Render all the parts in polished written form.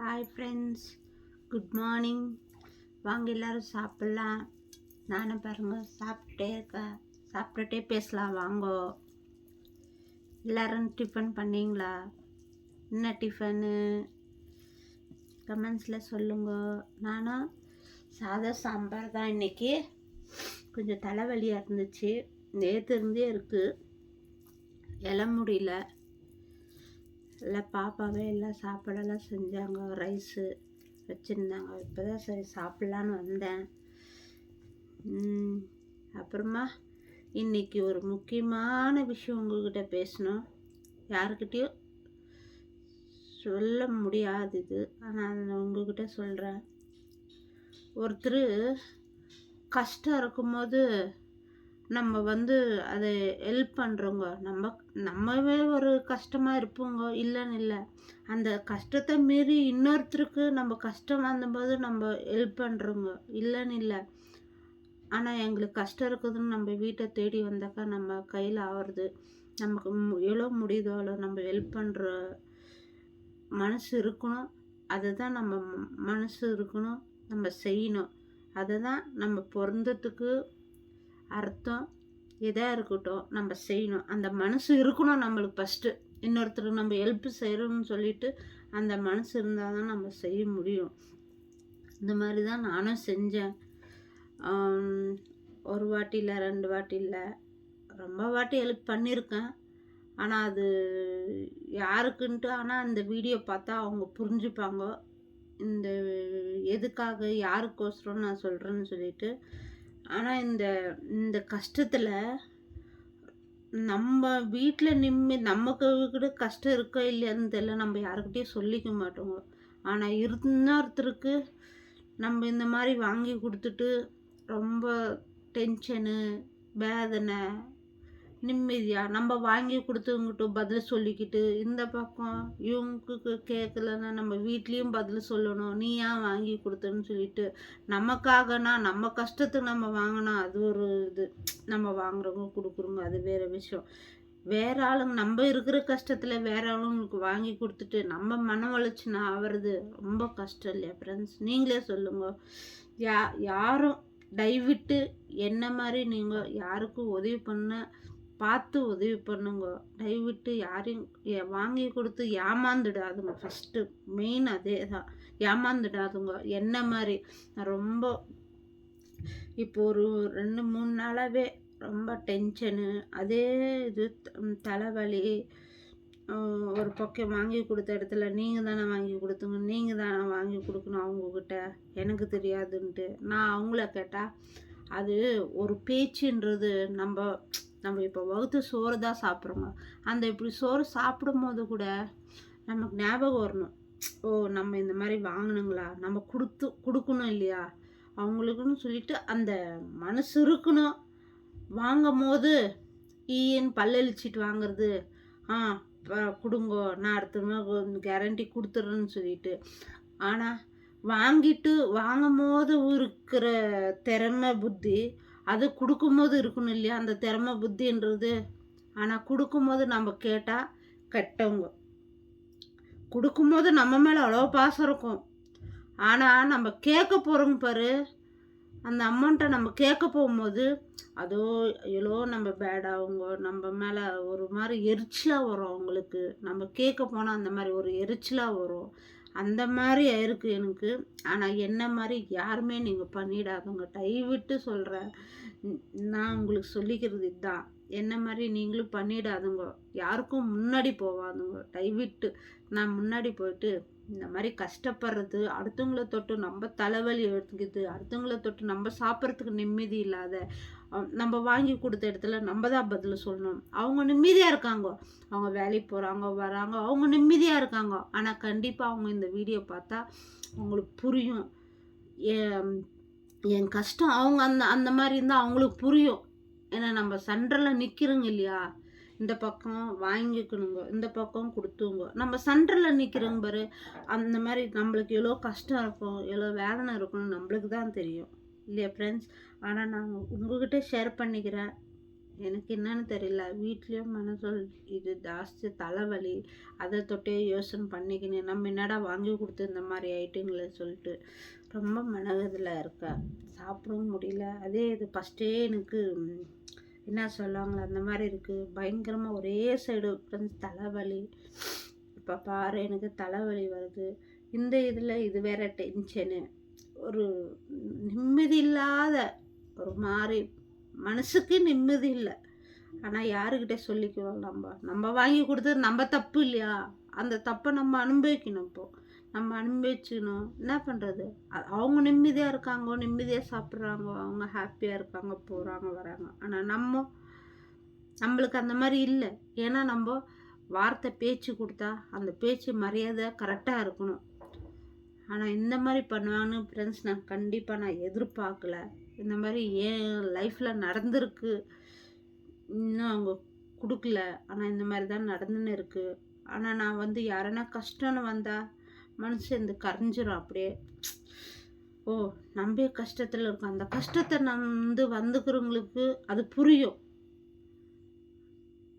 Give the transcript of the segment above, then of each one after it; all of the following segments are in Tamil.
Hi friends, good morning. வாங்க எல்லோரும் சாப்பிட்லாம். நானும் பாருங்க சாப்பிட்டுட்டே இருக்கேன். சாப்பிட்டுட்டே பேசலாம் வாங்கோ. எல்லோரும் டிஃபன் பண்ணிங்களா? என்ன டிஃபனு கமெண்ட்ஸில் சொல்லுங்க. நானும் சாதம் சாம்பார் தான். இன்றைக்கி கொஞ்சம் தலைவலியாக இருந்துச்சு, நேற்று இருந்தே இருக்குது. எழ முடியல. எல்லாம் பாப்பாவே எல்லாம் சாப்பாடெல்லாம் செஞ்சாங்க, ரைஸு வச்சுருந்தாங்க. இப்போ தான் சரி சாப்பிட்லான்னு வந்தேன். அப்புறமா இன்றைக்கி ஒரு முக்கியமான விஷயம் உங்கள்கிட்ட பேசணும். யாருக்கிட்டேயும் சொல்ல முடியாது இது, ஆனால் நான் உங்கள்கிட்ட சொல்கிறேன். ஒருத்தர் கஷ்டம் இருக்கும்போது நம்ம அதை ஹெல்ப் பண்ணுறோங்க. நம்மவே ஒரு கஷ்டமாக இருப்போங்க, இல்லைன்னு இல்லை. அந்த கஷ்டத்தை மீறி இன்னொருத்தருக்கு நம்ம கஷ்டம் வந்தபோது நம்ம ஹெல்ப் பண்ணுறோங்க, இல்லைன்னு இல்லை. ஆனால் எங்களுக்கு கஷ்டம் இருக்குதுன்னு நம்ம வீட்டை தேடி வந்தாக்கா நம்ம கையில் ஆகிறது. நமக்கு எவ்வளோ முடியுதோ அவ்வளோ நம்ம ஹெல்ப் பண்ணுற மனசு இருக்கணும். அதுதான் நம்ம மனசு இருக்கணும், நம்ம செய்யணும். அதுதான் நம்ம பிறந்ததுக்கு அர்த்தம். எதாக இருக்கட்டும் நம்ம செய்யணும். அந்த மனசு இருக்கணும் நம்மளுக்கு ஃபஸ்ட்டு. இன்னொருத்தருக்கு நம்ம ஹெல்ப் செய்கிறோம்னு சொல்லிட்டு அந்த மனசு இருந்தால் தான் நம்ம செய்ய முடியும். இந்த மாதிரி தான் நானும் செஞ்சேன். ஒரு வாட்டி இல்லை, 2 வாட்டி இல்லை, ரொம்ப வாட்டி ஹெல்ப் பண்ணியிருக்கேன். ஆனால் அது யாருக்குன்ட்டு, ஆனால் அந்த வீடியோ பார்த்தா அவங்க புரிஞ்சுப்பாங்க இந்த எதுக்காக யாருக்கோசரம் நான் சொல்கிறேன்னு சொல்லிட்டு. ஆனால் இந்த கஷ்டத்தில் நம்ம வீட்டில் நமக்கு கூட கஷ்டம் இருக்கோ இல்லையான்னு தெரியல, நம்ம யாருக்கிட்டையும் சொல்லிக்க மாட்டோங்க. ஆனால் இன்னொருத்தருக்கு நம்ம இந்த மாதிரி வாங்கி கொடுத்துட்டு ரொம்ப டென்ஷனு, வேதனை, நிம்மதியாக நம்ம வாங்கி கொடுத்தவங்ககிட்ட பதில் சொல்லிக்கிட்டு, இந்த பக்கம் இவங்களுக்கு கேட்கலன்னா நம்ம வீட்லேயும் பதில் சொல்லணும். நீ ஏன் வாங்கி கொடுத்தன்னு சொல்லிட்டு நமக்காகனா நம்ம கஷ்டத்துக்கு நம்ம வாங்கினா அது ஒரு இது. நம்ம வாங்குறவங்க கொடுக்குறோங்க, அது வேறு விஷயம். வேற ஆளுங்க நம்ம இருக்கிற கஷ்டத்தில் வேற ஆளுங்களுக்கு வாங்கி கொடுத்துட்டு நம்ம மன வளர்ச்சினா ஆகிறது ரொம்ப கஷ்டம் இல்லையா ஃப்ரெண்ட்ஸ்? நீங்களே சொல்லுங்க. யாரும் தயவிட்டு என்ன மாதிரி நீங்கள் யாருக்கும் உதவி பண்ண பார்த்து உதவி பண்ணுங்க. தயவிட்டு யாரையும் வாங்கி கொடுத்து ஏமாந்துடாதுங்க. ஃபஸ்ட்டு மெயின் அதே தான், ஏமாந்துடாதுங்க. என்ன மாதிரி ரொம்ப இப்போ ஒரு 2-3 நாளாகவே ரொம்ப டென்ஷனு, அதே இது தலைவலி. ஒரு பக்கம் வாங்கி கொடுத்த இடத்துல நீங்கள் தானே வாங்கி கொடுத்துங்க, நீங்கள் தானே வாங்கி கொடுக்கணும் அவங்கக்கிட்ட, எனக்கு தெரியாதுன்ட்டு நான் அவங்கள கேட்டால் அது ஒரு பேச்சுன்றது. நம்ம இப்போ வகுத்து சோறு தான் சாப்பிட்றோங்க. அந்த இப்படி சோறு சாப்பிடும் போது கூட நமக்கு ஞாபகம் வரணும், ஓ நம்ம இந்த மாதிரி வாங்கினுங்களா, நம்ம கொடுக்கணும் இல்லையா அவங்களுக்குன்னு சொல்லிட்டு அந்த மனசு இருக்கணும். வாங்கும் போது ஈன்னு பல்லழிச்சிட்டு வாங்குறது, கொடுங்கோ நான் அடுத்த கேரண்டி கொடுத்துட்றேன்னு சொல்லிட்டு. ஆனால் வாங்கும் போது இருக்கிற திறமை புத்தி அது கொடுக்கும்போது இருக்கணும் இல்லையா, அந்த திறமை புத்தின்றது. ஆனால் கொடுக்கும்போது நம்ம கேட்டால் கெட்டவங்க, கொடுக்கும்போது நம்ம மேலே அவ்வளோ பாசம் இருக்கும். ஆனால் நம்ம கேட்க போகிறோங்க பாரு, அந்த அமௌண்ட்டை நம்ம கேட்க போகும்போது அதோ எவ்வளோ நம்ம பேடாகுங்க, நம்ம மேலே ஒரு மாதிரி எரிச்சலாக வரும் அவங்களுக்கு. நம்ம கேட்க போனால் அந்த மாதிரி ஒரு எரிச்சலாக வரும். அந்த மாதிரி இருக்குது எனக்கு. ஆனால் என்ன மாதிரி யாருமே நீங்கள் பண்ணிடாதுங்க, தயவிட்டு சொல்கிறேன். நான் உங்களுக்கு சொல்லிக்கிறது இதுதான், என்ன மாதிரி நீங்களும் பண்ணிடாதுங்க. யாருக்கும் முன்னாடி போவாதுங்க, தயவிட்டு. நான் முன்னாடி போயிட்டு இந்த மாதிரி கஷ்டப்படுறது, அடுத்தவங்கள தொட்டு நம்ம தலைவலி எடுத்துக்கிது, அடுத்தவங்கள தொட்டு நம்ம சாப்பிட்றதுக்கு நிம்மதி இல்லாத, நம்ம வாங்கி கொடுத்த இடத்துல நம்ம தான் பதில் சொல்லணும். அவங்க நிம்மதியாக இருக்காங்க, அவங்க வேலைக்கு போகிறாங்க வராங்க, அவங்க நிம்மதியாக இருக்காங்க. ஆனால் கண்டிப்பாக அவங்க இந்த வீடியோ பார்த்தா அவங்களுக்கு புரியும் என் கஷ்டம். அவங்க அந்த மாதிரி இருந்தால் அவங்களுக்கு புரியும். ஏன்னா நம்ம சண்டரில் நிற்கிறோங்க இல்லையா, இந்த பக்கம் வாங்கிக்கணுங்க, இந்த பக்கம் கொடுத்துங்க. நம்ம சென்டரில் நிற்கிறோங்க பாரு, அந்த மாதிரி நம்மளுக்கு எவ்வளோ கஷ்டம் இருக்கும், எவ்வளோ வேதனை இருக்கும்னு நம்மளுக்கு தான் தெரியும் இல்லையா ஃப்ரெண்ட்ஸ்? ஆனால் நான் உங்கள்கிட்ட ஷேர் பண்ணிக்கிறேன். எனக்கு என்னன்னு தெரியல, வீட்லேயும் மனசொல் இது ஜாஸ்தி தலைவலி. அதை தொட்டே யோசனை பண்ணிக்கினேன், நம்ம என்னடா வாங்கி கொடுத்து இந்த மாதிரி ஆயிட்டுங்களே சொல்லிட்டு ரொம்ப மனதில் இருக்கேன். சாப்பிடவும் முடியல. அதே இது ஃபஸ்ட்டே எனக்கு என்ன சொல்லுவாங்களே அந்த மாதிரி இருக்குது. பயங்கரமாக ஒரே சைடு தலைவலி. இப்போ பாரு எனக்கு தலைவலி வருது. இந்த இதில் இது வேற டென்ஷனு, ஒரு நிம்மதி இல்லாத ஒரு மாதிரி, மனசுக்கு நிம்மதி இல்லை. ஆனால் யாருக்கிட்ட சொல்லிக்குவோம்? நம்ம வாங்கி கொடுத்தது நம்ம தப்பு இல்லையா? அந்த தப்பை நம்ம அனுபவிக்கணும். இப்போது நம்ம அனுபவிச்சுக்கணும். என்ன பண்ணுறது? அவங்க நிம்மதியாக இருக்காங்க, நிம்மதியாக சாப்பிட்றாங்க, அவங்க ஹாப்பியாக இருக்காங்க, போகிறாங்க வராங்க. ஆனால் நம்மளுக்கு அந்த மாதிரி இல்லை. ஏன்னா நம்ம வார்த்தை பேச்சு கொடுத்தா அந்த பேச்சு மரியாதை கரெக்டாக இருக்கணும். ஆனால் இந்த மாதிரி பண்ணுவான்னு ஃப்ரெண்ட்ஸ் நான் எதிர்பார்க்கல. இந்த மாதிரி என் லைஃப்பில் நடந்திருக்கு. இன்னும் அவங்க கொடுக்கல, ஆனால் இந்த மாதிரி தான் நடந்துன்னு இருக்குது. ஆனால் நான் யாருன்னா கஷ்டம்னு வந்தால் மனுஷன் இந்த கரைஞ்சிரும் அப்படியே. ஓ, நம்ம கஷ்டத்தில் இருக்கோம். அந்த கஷ்டத்தை வந்துக்கிறவங்களுக்கு அது புரியும்,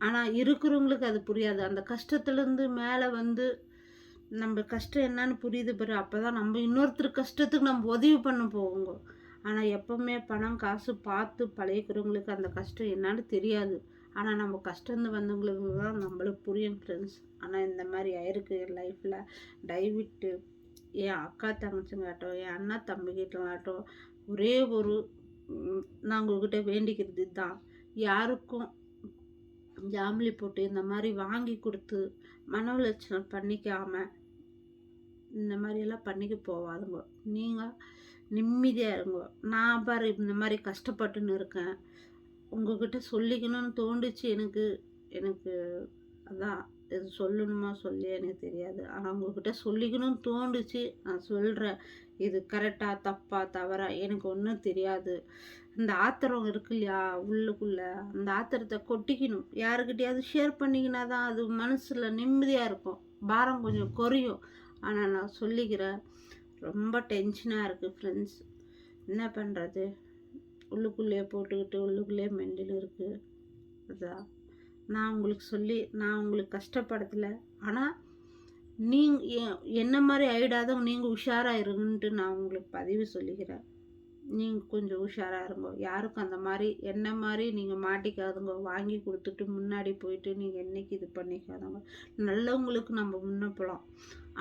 ஆனால் இருக்கிறவங்களுக்கு அது புரியாது. அந்த கஷ்டத்துலேருந்து மேலே நம்ம கஷ்டம் என்னன்னு புரியுது பாரு. அப்போ தான் நம்ம இன்னொருத்தர் கஷ்டத்துக்கு நம்ம உதவி பண்ண போவோங்க. ஆனால் எப்போவுமே பணம் காசு பார்த்து பழகிக்கிறவங்களுக்கு அந்த கஷ்டம் என்னன்னு தெரியாது. ஆனால் நம்ம கஷ்டம் வந்தவங்களுக்கு தான் நம்மளுக்கு புரியும் ஃப்ரெண்ட்ஸ். ஆனால் இந்த மாதிரி ஆயிருக்கு என் லைஃப்பில். தயவிட்டு என் அக்கா தங்கச்சிங்காட்டும், என் அண்ணா தம்பிக்கிட்டங்காட்டும் ஒரே ஒரு நான் உங்கள்கிட்ட வேண்டிக்கிறது தான், யாருக்கும் ஜாமலி போட்டு இந்த மாதிரி வாங்கி கொடுத்து மன உளைச்சல் பண்ணிக்காம இந்த மாதிரியெல்லாம் பண்ணிக்க போவாதுங்க. நீங்கள் நிம்மதியாக இருங்க. நான் பாரு இந்த மாதிரி கஷ்டப்பட்டுன்னு இருக்கேன். உங்ககிட்ட சொல்லிக்கணும்னு தோண்டுச்சு எனக்கு அதான் இது சொல்லணுமா சொல்லி எனக்கு தெரியாது. ஆனால் உங்ககிட்ட சொல்லிக்கணும்னு தோண்டுச்சு, நான் சொல்கிறேன். இது கரெக்டாக தப்பா தவறா எனக்கு ஒன்றும் தெரியாது. இந்த ஆத்திரம் இருக்கு இல்லையா உள்ளுக்குள்ளே, அந்த ஆத்திரத்தை கொட்டிக்கணும். யாருக்கிட்டையாவது ஷேர் பண்ணிக்கினா தான் அது மனசில் நிம்மதியாக இருக்கும், பாரம் கொஞ்சம் குறையும். ஆனால் நான் சொல்லிக்கிறேன், ரொம்ப டென்ஷனாக இருக்குது ஃப்ரெண்ட்ஸ். என்ன பண்ணுறது? உள்ளுக்குள்ளேயே போட்டுக்கிட்டு உள்ளுக்குள்ளேயே மெண்டல் இருக்குது. அதான் நான் உங்களுக்கு கஷ்டப்படுத்தலை. ஆனால் நீங்கள் என்ன மாதிரி ஆகிடாதவங்க நீங்கள் உஷாராக இருங்கன்ட்டு நான் உங்களுக்கு பதிவு சொல்லிக்கிறேன். நீங்கள் கொஞ்சம் உஷாராக இருங்க. யாருக்கும் அந்த மாதிரி என்ன மாதிரி நீங்கள் மாட்டிக்காதுங்க. வாங்கி கொடுத்துட்டு முன்னாடி போயிட்டு நீங்கள் என்னைக்கு இது பண்ணிக்காதவங்க. நல்லவங்களுக்கு நம்ம முன்ன போகலாம்.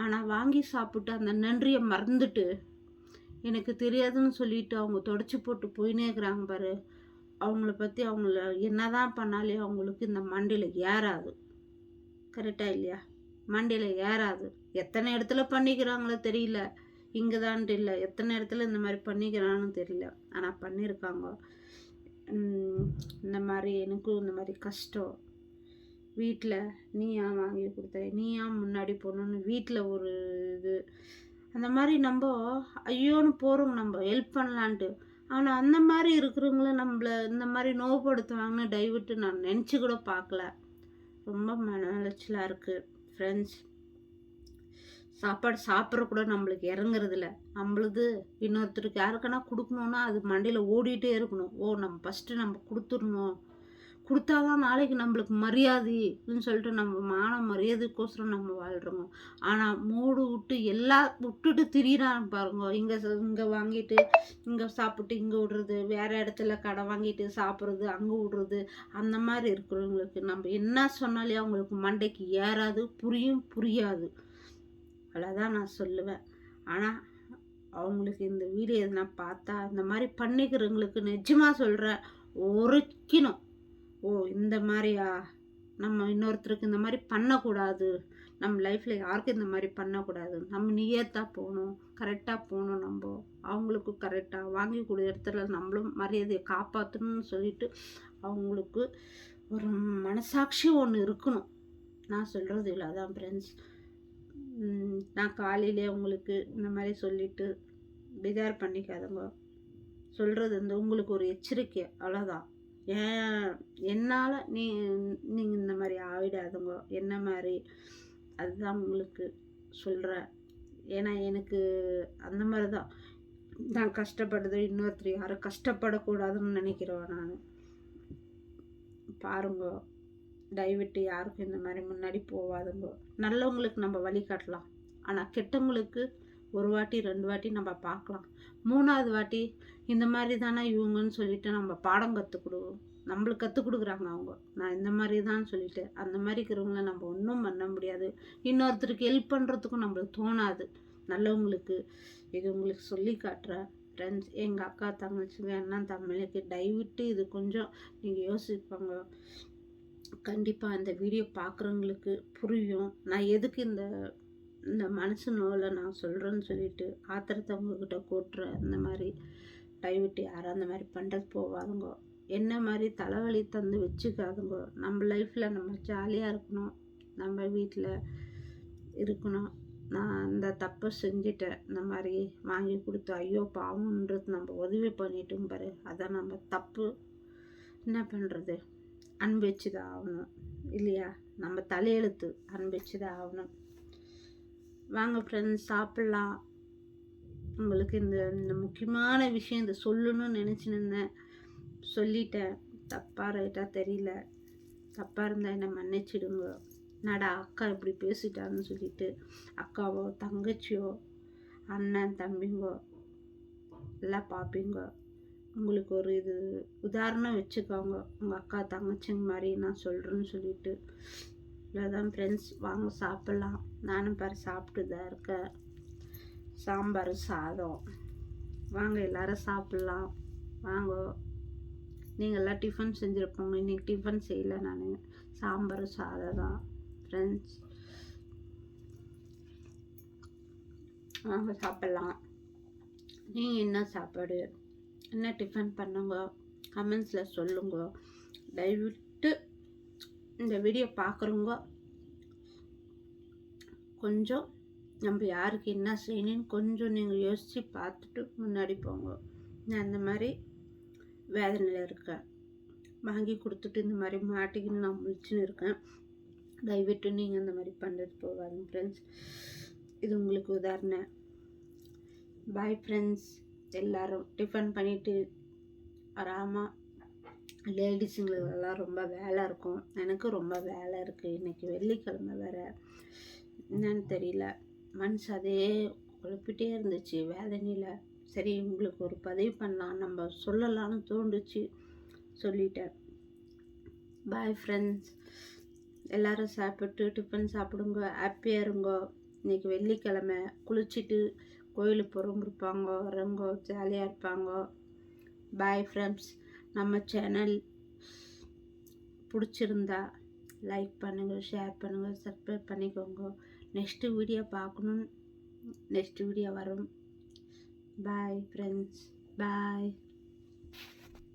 ஆனால் வாங்கி சாப்பிட்டு அந்த நன்றியை மறந்துட்டு எனக்கு தெரியாதுன்னு சொல்லிட்டு அவங்க தொடச்சி போட்டு போயினே இருக்கிறாங்க பாரு. அவங்கள பற்றி அவங்கள என்னதான் பண்ணாலே அவங்களுக்கு இந்த மண்டையில் ஏறாது. கரெக்டாக இல்லையா? மண்டையில் ஏறாது. எத்தனை இடத்துல பண்ணிக்கிறாங்களோ தெரியல, இங்கே தான்ட்டு இல்லை, எத்தனை இடத்துல இந்த மாதிரி பண்ணிக்கிறான்னு தெரியல. ஆனால் பண்ணியிருக்காங்க. இந்த மாதிரி எனக்கும் இந்த மாதிரி கஷ்டம். வீட்டில் நீ ஏன் வாங்கி கொடுத்த, நீ ஏன் முன்னாடி போகணுன்னு வீட்டில் ஒரு இது. அந்த மாதிரி நம்ம ஐயோன்னு போகிறோங்க, நம்ம ஹெல்ப் பண்ணலான்ட்டு. ஆனால் அந்த மாதிரி இருக்கிறவங்கள நம்மளை இந்த மாதிரி நோவுபடுத்துவாங்கன்னு தயவிட்டு நான் நினச்சி கூட பார்க்கல. ரொம்ப மன உளைச்சலாக இருக்குது ஃப்ரெண்ட்ஸ். சாப்பாடு சாப்பிட்ற கூட நம்மளுக்கு இறங்குறதில்ல. நம்மளுது இன்னொருத்தருக்கு யாருக்குன்னா கொடுக்கணுன்னா அது மண்டையில் ஓடிட்டே இருக்கணும். ஓ, நம்ம ஃபஸ்ட்டு நம்ம கொடுத்துடணும், கொடுத்தாதான் நாளைக்கு நம்மளுக்கு மரியாதைன்னு சொல்லிட்டு நம்ம மான மரியாதைக்கோசரம் நம்ம வாழ்கிறோங்க. ஆனால் மூடு விட்டு விட்டுட்டு திரியிறான்னு பாருங்க. இங்கே வாங்கிட்டு இங்கே சாப்பிட்டு இங்கே விடுறது, வேறு இடத்துல கடை வாங்கிட்டு சாப்பிட்றது, அங்கே விடுறது. அந்த மாதிரி இருக்கிறவங்களுக்கு நம்ம என்ன சொன்னாலே அவங்களுக்கு மண்டைக்கு ஏறாது, புரியாது. அவ்வளோதான் நான் சொல்லுவேன். ஆனால் அவங்களுக்கு இந்த வீடியோ எதுனா பார்த்தா இந்த மாதிரி பண்ணிக்கிறவங்களுக்கு நிஜமாக சொல்கிறேன், உரைக்கணும். ஓ, இந்த மாதிரியா நம்ம இன்னொருத்தருக்கு இந்த மாதிரி பண்ணக்கூடாது. நம்ம லைஃப்பில் யாருக்கும் இந்த மாதிரி பண்ணக்கூடாது. நம்ம நியத்தாக போகணும், கரெக்டாக போகணும். நம்ம அவங்களுக்கு கரெக்டாக வாங்கி கொடுக்குற இடத்துல நம்மளும் மரியாதையை காப்பாற்றணும்னு சொல்லிட்டு அவங்களுக்கு ஒரு மனசாட்சி ஒன்று இருக்கணும். நான் சொல்கிறது இல்லை. அதான் ஃப்ரெண்ட்ஸ், நான் காலையிலே உங்களுக்கு இந்த மாதிரி சொல்லிவிட்டு பிதார் பண்ணிக்காதங்க. சொல்கிறது உங்களுக்கு ஒரு எச்சரிக்கை, அவ்வளோதான். என்னால் நீங்கள் இந்த மாதிரி ஆகிடாதுங்க என்ன மாதிரி. அதுதான் உங்களுக்கு சொல்கிறேன். ஏன்னா எனக்கு அந்த மாதிரி தான் நான் கஷ்டப்படுறது, இன்னொருத்தர் யாரும் கஷ்டப்படக்கூடாதுன்னு நினைக்கிறேன் நான். பாருங்க. தயவிட்டு யாருக்கும் இந்த மாதிரி முன்னாடி போகாதுங்க. நல்லவங்களுக்கு நம்ம வழி காட்டலாம், ஆனால் கெட்டவங்களுக்கு ஒரு வாட்டி 2 வாட்டி நம்ம பார்க்கலாம். 3வது வாட்டி இந்த மாதிரி தானே இவங்கன்னு சொல்லிட்டு நம்ம பாடம் கற்றுக் கொடுவோம். நம்மளுக்கு கற்றுக் கொடுக்குறாங்க அவங்க, நான் இந்த மாதிரி தான் சொல்லிட்டு. அந்த மாதிரி இருக்கிறவங்கள நம்ம ஒன்றும் பண்ண முடியாது. இன்னொருத்தருக்கு ஹெல்ப் பண்ணுறதுக்கும் நம்மளுக்கு தோணாது. நல்லவங்களுக்கு இது உங்களுக்கு சொல்லி காட்டுறேன் ஃப்ரெண்ட்ஸ். எங்கள் அக்கா தங்கச்சிங்க அண்ணன் தம்பிக்கு தயவிட்டு இது கொஞ்சம் நீங்கள் யோசிப்பாங்க. கண்டிப்பாக இந்த வீடியோ பார்க்குறவங்களுக்கு புரியும் நான் எதுக்கு இந்த இந்த மனசு நோவில் நான் சொல்கிறேன்னு சொல்லிட்டு ஆத்திரத்தை உங்ககிட்ட கூட்டுறேன். இந்த மாதிரி தயவிட்டு யாரும் அந்த மாதிரி பண்ணுறது போகாதுங்க. என்ன மாதிரி தலைவலி தந்து வச்சுக்காதுங்க. நம்ம லைஃப்பில் நம்ம ஜாலியாக இருக்கணும், நம்ம வீட்டில் இருக்கணும். நான் இந்த தப்பை செஞ்சுட்டேன், இந்த மாதிரி வாங்கி கொடுத்து ஐயோ பாவம்ன்றது நம்ம உதவி பண்ணிட்டோம் பாரு, அதான் நம்ம தப்பு. என்ன பண்ணுறது, அனுபவிச்சுதான் ஆகணும் இல்லையா? நம்ம தலையெழுத்து அனுபவிச்சுதான் ஆகணும். வாங்க ஃப்ரெண்ட்ஸ் சாப்பிட்லாம். உங்களுக்கு இந்த இந்த முக்கியமான விஷயம் இதை சொல்லணும்னு நினச்சிருந்தேன், சொல்லிட்டேன். தப்பாக ரைட்டாக தெரியல, தப்பாக இருந்தால் என்னை மன்னிச்சிடுங்க. நடா அக்கா இப்படி பேசிட்டான்னு சொல்லிட்டு அக்காவோ தங்கச்சியோ அண்ணன் தம்பிங்கோ எல்லாம் பார்ப்பீங்க. உங்களுக்கு ஒரு இது உதாரணம் வச்சுக்கோங்க, உங்கள் அக்கா தங்கச்சிங்க மாதிரி நான் சொல்கிறேன்னு சொல்லிட்டு. இவ்வளோதான் ஃப்ரெண்ட்ஸ், வாங்க சாப்பிட்லாம். நானும் பாரு சாப்பிட்டு தான் இருக்கேன். சாம்பார் சாதம், வாங்க எல்லாரும் சாப்பிட்லாம். வாங்க. நீங்கள் எல்லாம் டிஃபன் செஞ்சுருப்போங்க, இன்றைக்கி டிஃபன் செய்யலை நான், சாம்பார் சாதம் தான் ஃப்ரெண்ட்ஸ். வாங்க சாப்பிட்லாம். நீங்கள் என்ன சாப்பாடு, என்ன டிஃபன் பண்ணுங்க, கமெண்ட்ஸில் சொல்லுங்க. தயவிட்டு இந்த வீடியோ பார்க்குறவங்க கொஞ்சம் நம்ம யாருக்கு என்ன செய்யணும்னு கொஞ்சம் நீங்கள் யோசித்து பார்த்துட்டு முன்னாடி போங்க. நான் இந்த மாதிரி வேதனையில் இருக்கேன், வாங்கி கொடுத்துட்டு இந்த மாதிரி மாட்டிக்கின்னு நான் முழிச்சுன்னு இருக்கேன். தயவிட்டு நீங்கள் இந்த மாதிரி பண்ணுறது போகாதுங்க ஃப்ரெண்ட்ஸ். இது உங்களுக்கு உதாரணம். Bye friends. எல்லோரும் டிஃபன் பண்ணிவிட்டு வராமல், லேடிஸுங்களுக்கெல்லாம் ரொம்ப வேலை இருக்கும், எனக்கு ரொம்ப வேலை இருக்குது. இன்றைக்கி வெள்ளிக்கிழமை வேறு, என்னன்னு தெரியல, மனசு அதே குழப்பிட்டே இருந்துச்சு வேதனையில். சரி உங்களுக்கு ஒரு பதிவு பண்ணலாம், நம்ம சொல்லலாம்னு தோண்டுச்சு, சொல்லிட்டேன். Bye friends. எல்லோரும் சாப்பிட்டு டிஃபன் சாப்பிடுங்க, ஹாப்பியாக இருங்க. இன்றைக்கி வெள்ளிக்கிழமை, குளிச்சுட்டு கோயிலுக்கு போகிறவங்க இருப்பாங்க, வரவங்க ஜாலியாக இருப்பாங்க. Bye friends. நம்ம சேனல் பிடிச்சிருந்தா லைக் பண்ணுங்கள், ஷேர் பண்ணுங்கள், சப்ஸ்கிரைப் பண்ணிக்கோங்க. நெக்ஸ்ட்டு வீடியோ பார்க்கணும், நெக்ஸ்ட் வீடியோ வரும். பாய் ஃப்ரெண்ட்ஸ், பாய்.